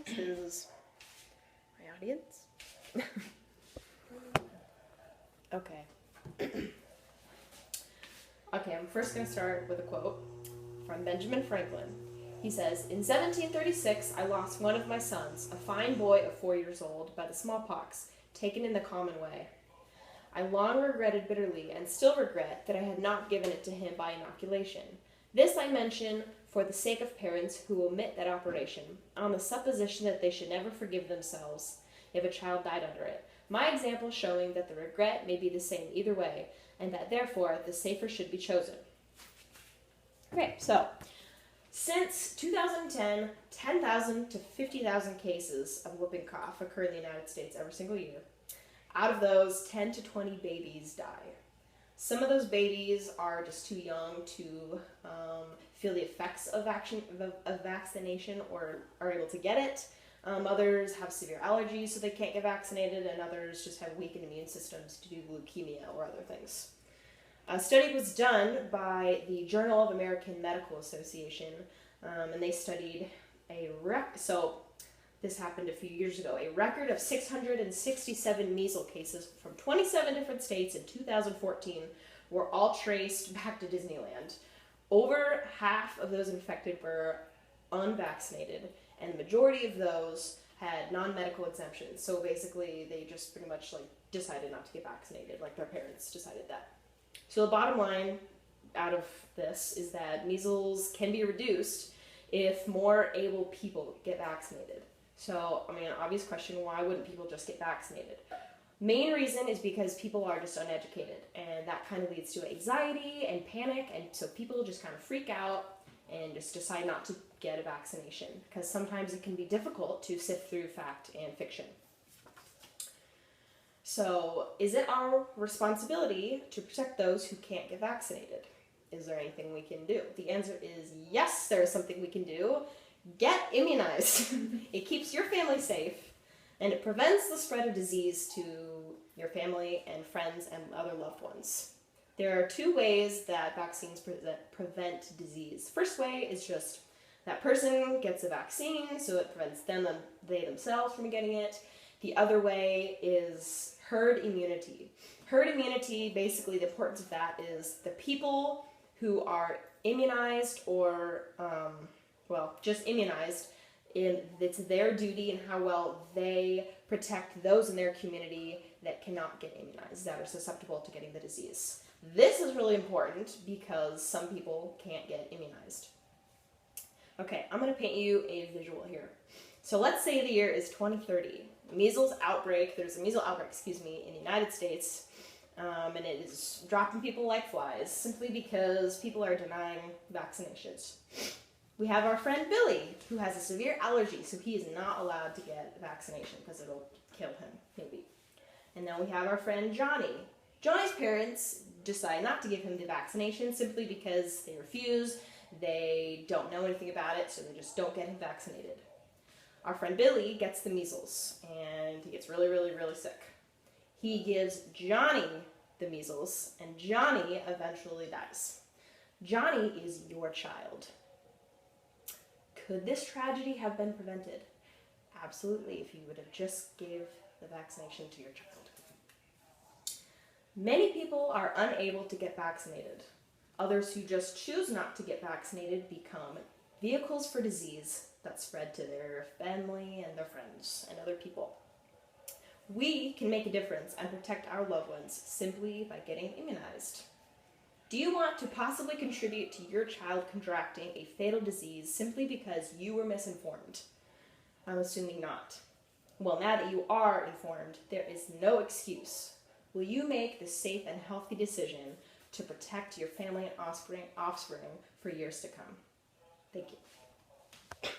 This is my audience. Okay. Okay, I'm first going to start with a quote from Benjamin Franklin. He says, "In 1736, I lost one of my sons, a fine boy of 4 years old, by the smallpox, taken in the common way. I long regretted bitterly, and still regret, that I had not given it to him by inoculation. This I mention for the sake of parents who omit that operation, on the supposition that they should never forgive themselves if a child died under it. My example showing that the regret may be the same either way, and that therefore the safer should be chosen." Okay, so since 2010, 10,000 to 50,000 cases of whooping cough occur in the United States every single year. Out of those, 10 to 20 babies die. Some of those babies are just too young to feel the effects of vaccination or are able to get it. Others have severe allergies, so they can't get vaccinated, and others just have weakened immune systems due to leukemia or other things. A study was done by the Journal of American Medical Association, and they studied this happened a few years ago, a record of 667 measles cases from 27 different states in 2014 were all traced back to Disneyland. Over half of those infected were unvaccinated, and the majority of those had non-medical exemptions. So basically, they just pretty much decided not to get vaccinated, like their parents decided that. So the bottom line out of this is that measles can be reduced if more able people get vaccinated. So, an obvious question, why wouldn't people just get vaccinated? Main reason is because people are just uneducated, and that kind of leads to anxiety and panic, and so people just kind of freak out and just decide not to get a vaccination, because sometimes it can be difficult to sift through fact and fiction. So, is it our responsibility to protect those who can't get vaccinated? Is there anything we can do? The answer is yes, there is something we can do. Get immunized. It keeps your family safe, and it prevents the spread of disease to your family and friends and other loved ones. There are two ways that vaccines prevent disease. First way is just that person gets a vaccine, so it prevents they themselves from getting it. The other way is herd immunity. Herd immunity, basically the importance of that is the people who are immunized or just immunized, it's their duty and how well they protect those in their community that cannot get immunized, that are susceptible to getting the disease. This is really important because some people can't get immunized. Okay, I'm going to paint you a visual here. So let's say the year is 2030. There's a measles outbreak, in the United States, and it is dropping people like flies simply because people are denying vaccinations. We have our friend Billy, who has a severe allergy, so he is not allowed to get vaccination because it'll kill him, maybe. And then we have our friend Johnny. Johnny's parents decide not to give him the vaccination simply because they refuse, they don't know anything about it, so they just don't get him vaccinated. Our friend Billy gets the measles, and he gets really, really, really sick. He gives Johnny the measles, and Johnny eventually dies. Johnny is your child. Could this tragedy have been prevented? Absolutely, if you would have just gave the vaccination to your child. Many people are unable to get vaccinated. Others who just choose not to get vaccinated become vehicles for disease that spread to their family and their friends and other people. We can make a difference and protect our loved ones simply by getting immunized. Do you want to possibly contribute to your child contracting a fatal disease simply because you were misinformed? I'm assuming not. Well, now that you are informed, there is no excuse. Will you make the safe and healthy decision to protect your family and offspring for years to come? Thank you.